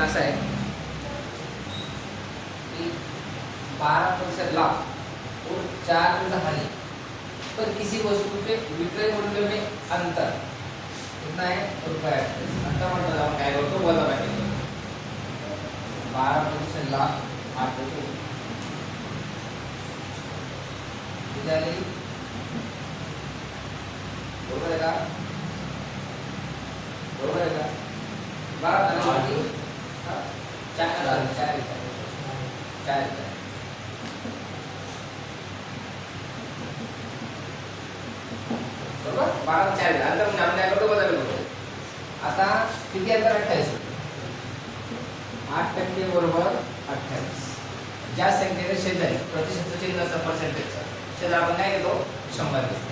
Question असा है कि 12% लाभ और 4 हानि पर किसी वस्तु के विक्रय मूल्य में अंतर कितना है रुपये 38 अंतर मतलब आपण काय करतो वजा करतो 12% लाभ 8 झाली बरोबर आहे का बरोबर आहे का 12 किती 4 बरोबर 12 4 अंतर म्हणजे आपण काय करतो वजा करतो आता किती अंतर 28 8% बरोबर 28 ज्या संख्येचे शेजारी प्रतिशत चिन्ह असतं पर्सेंटेजचं शेजार आपण काय घेतो 100 घेतो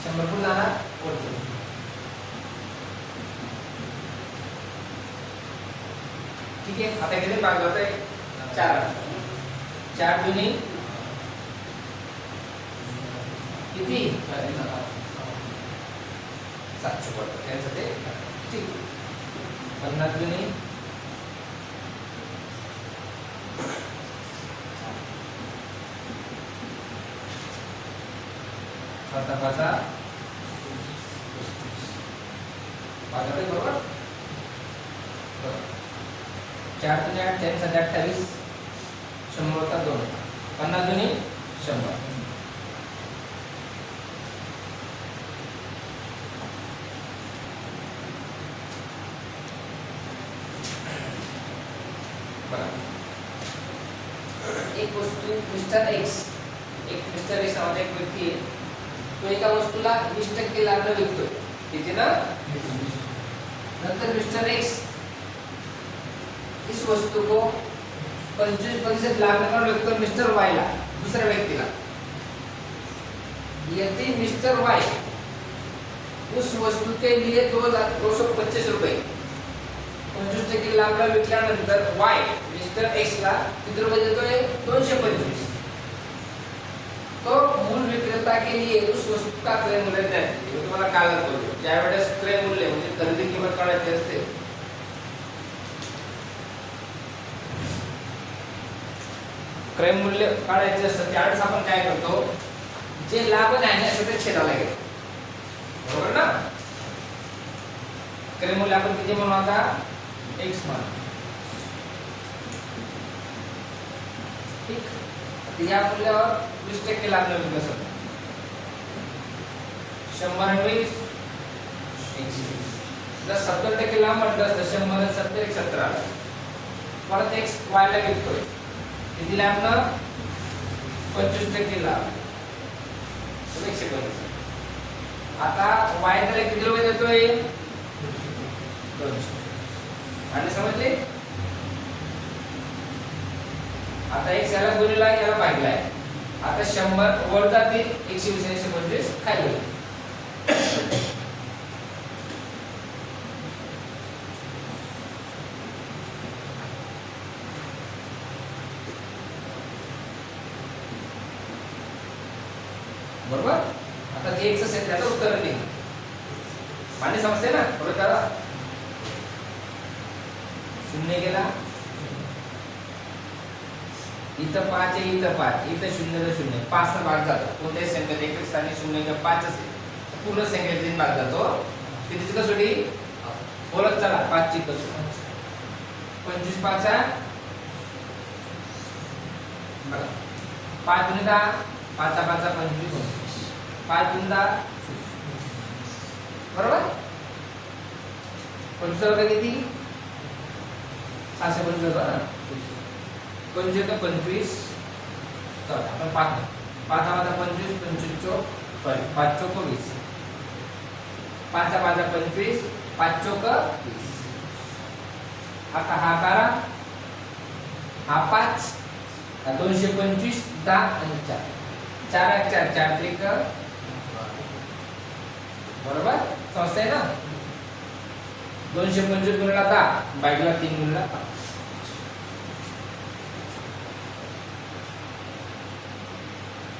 100 पुढे जाणार वरती ठीक आहे आता किती भाग होतोय 4 दुनी किती 700 पडतं त्यांचं ते ठीक 50 दुनी 7 5 पाच बरोबर 4 दुनी 8 4 7 28 100 होता 2 50 दुनी 100 एक वस्तू मिस्टर एक्स नावाचा एक व्यक्ती आहे तो एका वस्तूला 20% लाभला विकतोय किती ना नंतर मिस्टर एक्स इस वस्तू को 25% लाभ में विकतोय मिस्टर वाई ला दूसऱ्या व्यक्तीला यदि मिस्टर वाई उस वस्तू के लिए 225 रुपये 25% लाभला विकल्यानंतर वाय मिस्टर एक्स ला किती रुपये देतोय 225 तो मूल विक्रेता के लिए उस वस्तू का क्रय मूल्य द्या हे तुम्हाला कालच बोललो ज्या वेळेस क्रय मूल्य म्हणजे खरेदी किंमत काढायची असते क्रय मूल्य काढायचे असते त्यावेळेस आपण काय करतो जे लाभ आहे ना ते छेदाला घेतो बरोबर ना क्रय मूल्य आपण किती म्हणू आता x मान ठीक या मूल्यावर 20% लाभ मिळतो कसं 120 जर 70% लाभ म्हटलं तर 100 70 70 आला परत x y ला घेतोय किती लाभ ना 25% लाभ 125 आता y त्याला किती रुपये देतोय 200 आणि समजले आता एक याला गुणिला याला भागलाय आता 100 वर जातील 120 125 खाली बरोबर आता जे x असेल त्याचं उत्तर दे माने समजते ना बरोबर करा 0 गेला इथं 5 आहे इथं 5 इथं 0 तर 0 5 चा भाग जातो कोणत्याही संख्येत एक स्थानी 0 किंवा 5 असेल पूर्ण संख्येत 3 भाग जातो कितीची कसोटी बोलत चला 5 ची कसोटी 25 5 बघा 5 गुणिले 10 5 5 25 5 गुणिले बरोबर 25 रुपये किती 625 बरोबर 25 तर आपण 5 5 25 25 सॉरी 5 चौक 20 5 5 25 5 चौक 20 आता हा करा हा 5 225 10 आणि 4 4 4 4 त्रिक बरोबर समजतंय ना 225 गुणिले 10 बाजूला 3 गुणिले 5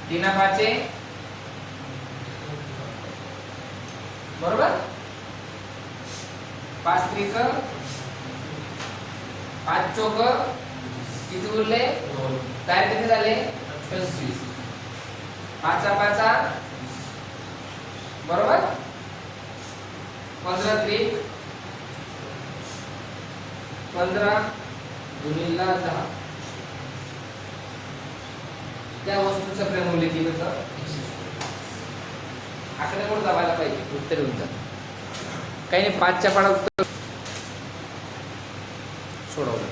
3 5 बरोबर 5 त्रिक 5 चौक किती उरले 2 काय किती झाले 25 5 5 बरोबर 15 त्रिक 15 गुणिले 10 त्या वस्तूचं प्रेमूल्य किती होतं 100. आकडेमोड दाबायला पाहिजे उत्तर येऊन जातं. काही नाही 5 च्या पाडा उत्तर सोडवलं.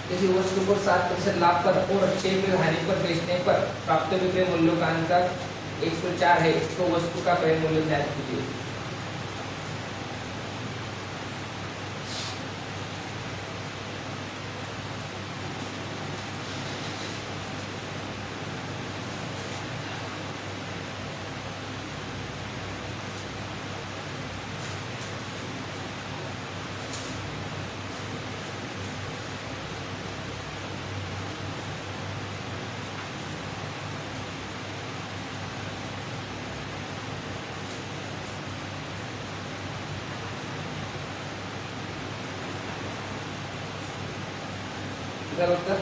किसी वस्तु को 7% लाभ पर और 6% हानि पर बेचने पर प्राप्त विक्रय मूल्यों का अंतर 104 है, तो वस्तु का क्रय मूल्य ज्ञात कीजिए. इधर उत्तर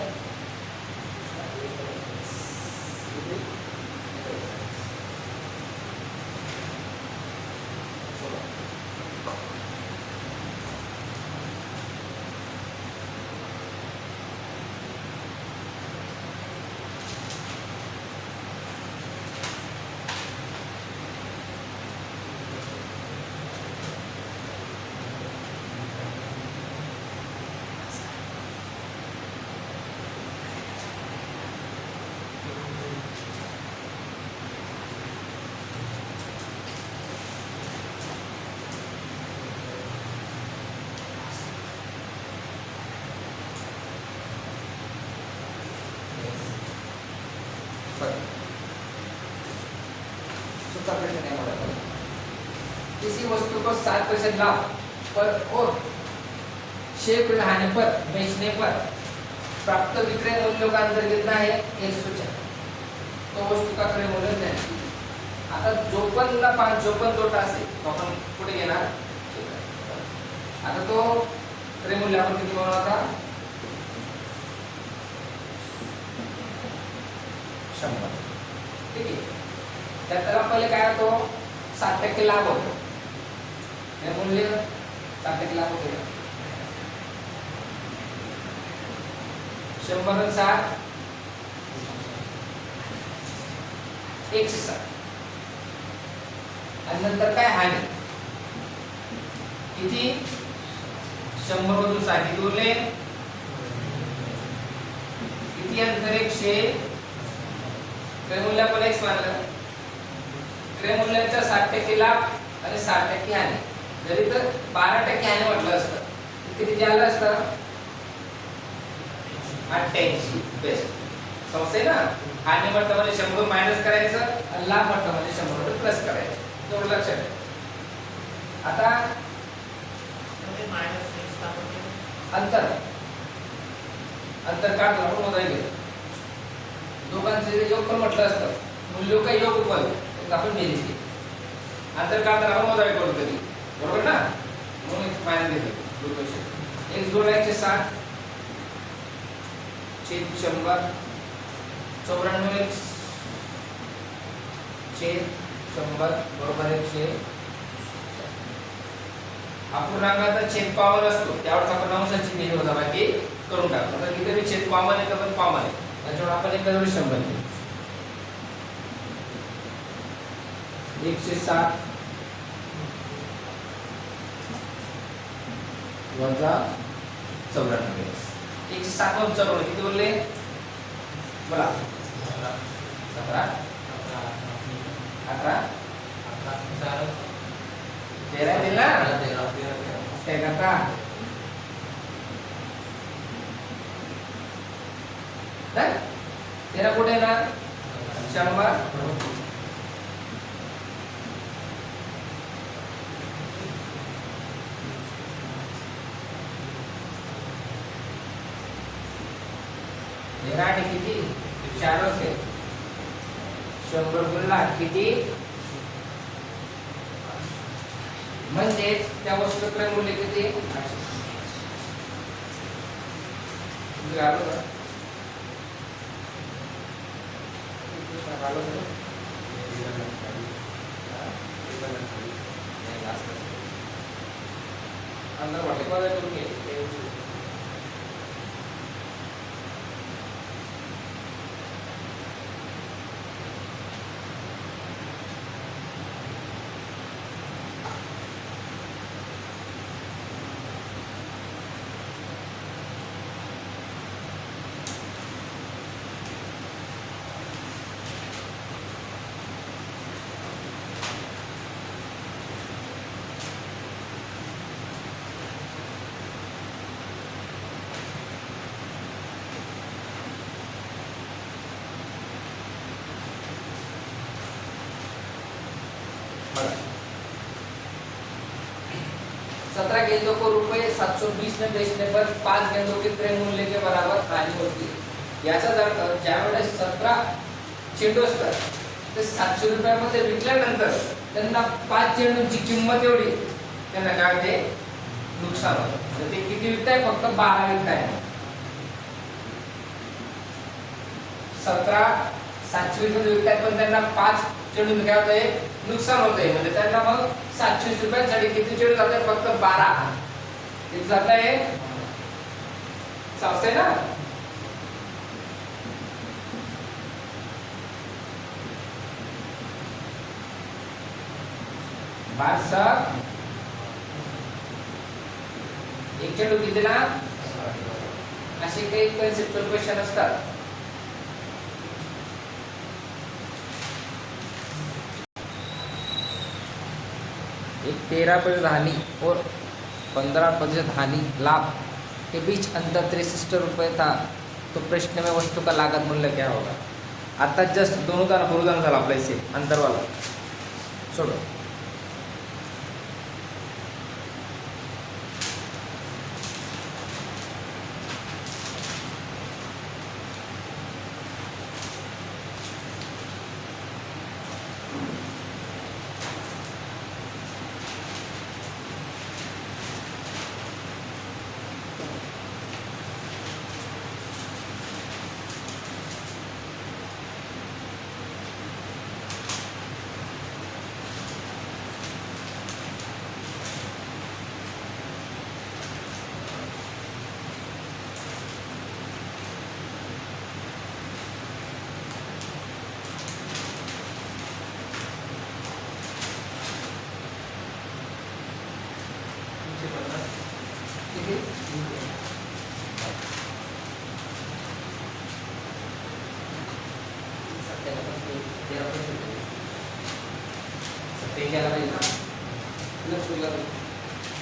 किसी वस्तु को 7% लाभ पर और 6% हानि पर बेचने पर प्राप्त विक्रय मूल्य का अंतर कितना है 104, तो वस्तू का क्रय मूल्य नाही. आता जो पण नफा जो पण तोटा असेल तो आपण पुढे घेणार. आता तो क्रय मूल्य आपण किती बनवला होता 100. ठीक आहे. त्याला पहिले काय होतो 7% लाभ होतो. हे मूल्य 7% लाभ होतो 100 आणि 7 160. आणि नंतर काय हानी किती 100 मधून 60 किती उरले किती अंतर 100. क्रय मूल्य आपण x मानलं. क्रय मूल्याचा 60% लाभ आणि 60% हानी. जरी तर 12% हानी म्हटलं असतं तर किती झालं असतं 88. बेस्ट समजतंय ना. हानी म्हटलं म्हणजे 100 मायनस करायचं आणि लाभ म्हटलं म्हणजे 100 प्लस करायचं. तेवढं लक्षात ठेवा. आता अंतर अंतर काढतो आपण मोजायला. दोघांचे योग पण म्हटलं असतं मूल्य का योग पण आपण बेरीज केली. अंतर काढताना आपण मोजावी करू कधी बरोबर ना. म्हणून एक मायनस घेतो. x जोडायचे 60 छेद 100 94x छेद 100 बरोबर आहे छेद. अपूर्णांकाचा छेद कॉमन असतो त्यावेळेस आपण अंशाची बेरीज वजाबाकी करून टाकतो. तर इथे भी छेद कॉमन आहे तर पण कॉमन आहे त्याच्यामुळे आपण एक करू 100 घेऊ. 107 वजा 94. 107 वजा 94 किती बोलले बोला 17 18 13 दिल ना 13 का ना 13 कुठे येणार 100. आणि किती 4 असेल 100 गुणिले किती म्हणजेच त्या वस्तूचं क्रय मूल्य किती? 800. आलं का? अंदर वाटे को करून घे. बघा 17 गेंदों को रुपये 720 में बेचने पर 5 गेंदों के क्रय मूल्य के बराबर हानि होती है. याचाच अर्थ ज्यावेळेस 17 चेंडू असतात ते 700 रुपयामध्ये विकल्यानंतर त्यांना 5 चेंडूंची किंमत एवढी त्यांना काय होते? नुकसान होतं. तर ते किती विकताय? फक्त 12 विकताय. 17 720 मध्ये विकताय पण त्यांना 5 चेंडूंनी काय होतंय? नुकसान होतंय. म्हणजे त्यांना मग 720 रुपयांसाठी किती चेंडू जात आहे? फक्त 12. किती जात आहे? चालतंय ना? बारसा एक चेंडू कितीला? असे काही कन्सेप्च्युअल क्वेश्चन असतात. एक 13% हानि और 15% हानि लाभ के बीच अंतर 63 रुपये था. तो प्रश्न में वस्तु का लागत मूल्य क्या होगा? आता जस्ट दोनों का उदाहरण झाला आपल्या इथे अंतरवाला सोडो.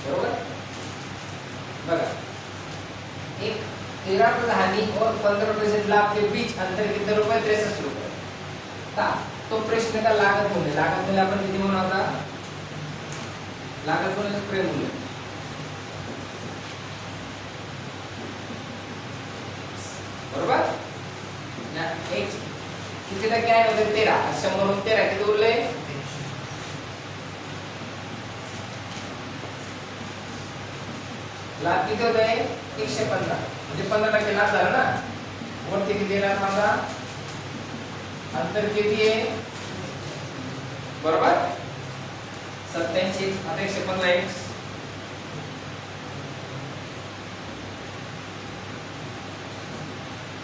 बरोबर. बघा एक 13% हानि और 15% लाभ के बीच अंतर कितने रुपए? 63 रुपए. तो प्रश्न का लागत मूल्य आपण किती म्हणू आता? लागत मूल्य क्रय मूल्य. बरोबर ना? एक किती टक्के आहे? म्हणजे 13. 100 म्हणून 13 किती उरले? लाभ किती होत आहे? 115. म्हणजे 15% लाभ झाला ना. वरती किती येणार सांगा? अंतर किती आहे? बरोबर 87. आता 115 x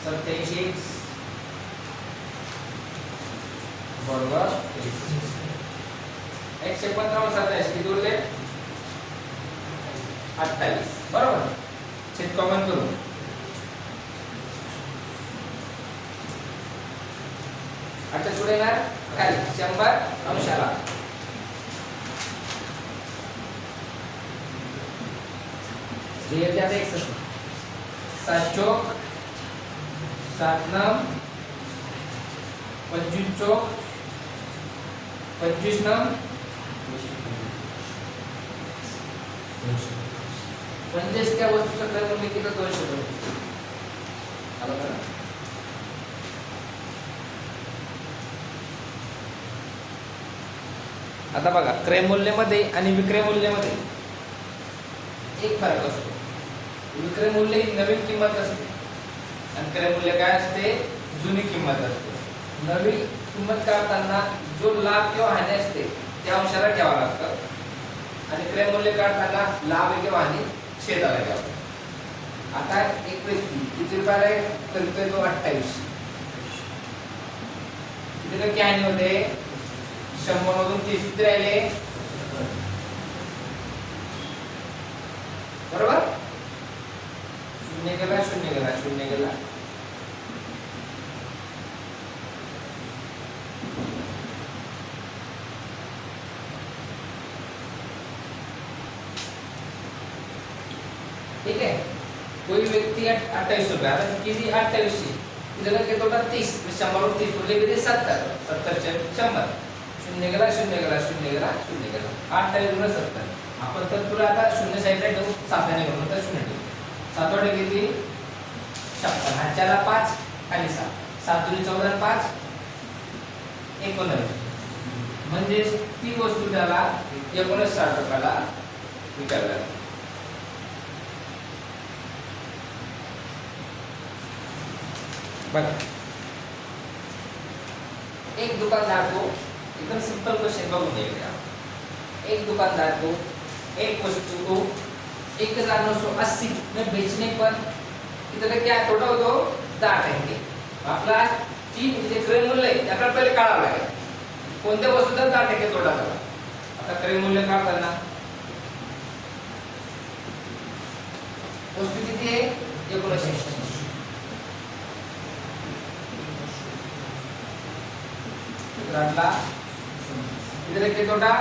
87 बरोबर 115 और 27 किती उरले? 28. बरोबर. छेद कॉमन करू. आता पुढे येणार खाली 100 अंशाला. जे येते आता 61. 7 चौक 7 नम 25 चौक 25 नम 50 त्या वस्तूचं क्रय मूल्य किती? 200 रुपये. आलं का? आता बघा, क्रय मूल्यामध्ये आणि विक्रय मूल्यामध्ये एक फरक असतो. विक्रय मूल्य ही नवीन किंमत असते आणि क्रय मूल्य काय असते, जुनी किंमत असते. नवीन किंमत काढताना जो लाभ किंवा हानी असते त्या अंशाला ठेवावं लागतं आणि क्रय मूल्य काढताना लाभ किंवा हानी छेदाला घ्यावं. आता एक व्यक्ती किती रुपयाला करतोय तो 28, किती टक्के हानी होते, 100 मधून 30 किती राहिले, बरोबर. शून्य गेला, शून्य गेला, शून्य गेला. ठीक आहे. कोई व्यक्ती 28 रुपये, आता किती 28, त्याला किती होता 30, 100 वरून 30 उरले किती 70, 70 चे 100, शून्य गेला, शून्य गेला, शून्य गेला, शून्य गेला, 28 गुणिले 70. आपण तर तुला आता शून्य साईडला ठेवू, 7 ने घेऊन तर शून्य ठेवू. 7 वडे किती 56, ह्याच्याला 5 आणि 7, 7 दुनी 14 आणि 5 19. म्हणजे ती वस्तू त्याला 1960 रुपयाला विकायला. बघा, एक दुकानदार को, एकदम सिंपल क्वेश्चन बघून घ्या. एक दुकानदार को एक वस्तु को 1980 में बेचने पर कितना क्या तोटा होतो 10%. आपला ती जे क्रय मूल्य आहे त्याला पहिले काढावं लागेल. कोणत्या वस्तूचा 10% तोटा झाला. आता क्रय मूल्य काढताना वस्तू किती आहे 1980, घातला इथे किती तोटा,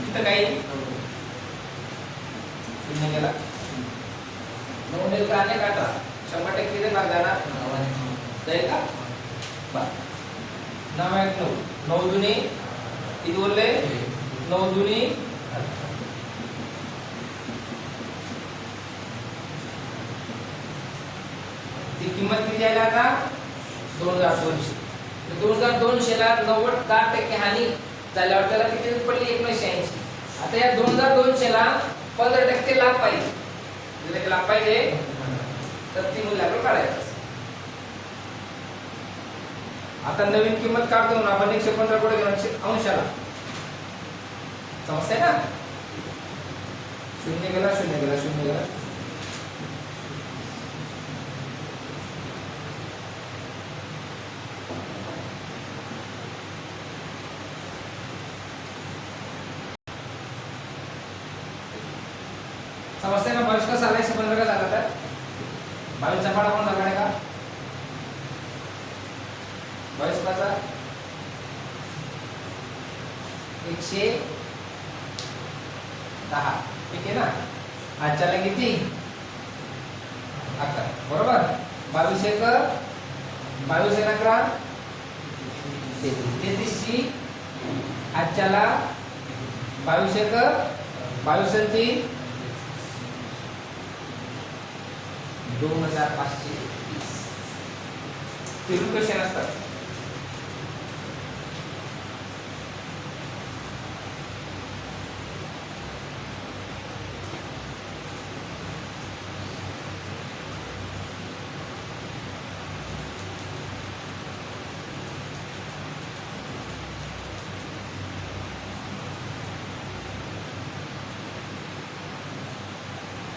इथं काही शून्य गेला, 9 ने का ने काटा 100% किती भाग जाणार जाईल का, 9 1 9, 9 दुनी किती बोलले, 9 दुनी 'ती किंमत किती आहे आता 2200. 2200 ला 90 10% हानी झाल्यावर त्याला किती पडली 1980. आता या 2200 ला 15% लाभ पाहिजे. जर लाभ पाहिजे तर ती मूल्याकडे काढायचं. आता नवीन किंमत काढतो ना आपण 115 पुढे घेऊन अंशाला, समजतंय ना. शून्य गेला, शून्य गेला, शून्य गेला, समजते ना. 22 का साला 115 का झाला तर 22 चा पाडा कोण झाला का 22 पाचा 110, ठीक आहे ना. आजच्याला किती 11, बरोबर. 22 1 22 1 11 33 ची आजच्याला 22 1 22 आणि 3 2530. क्वेश्चन असतात.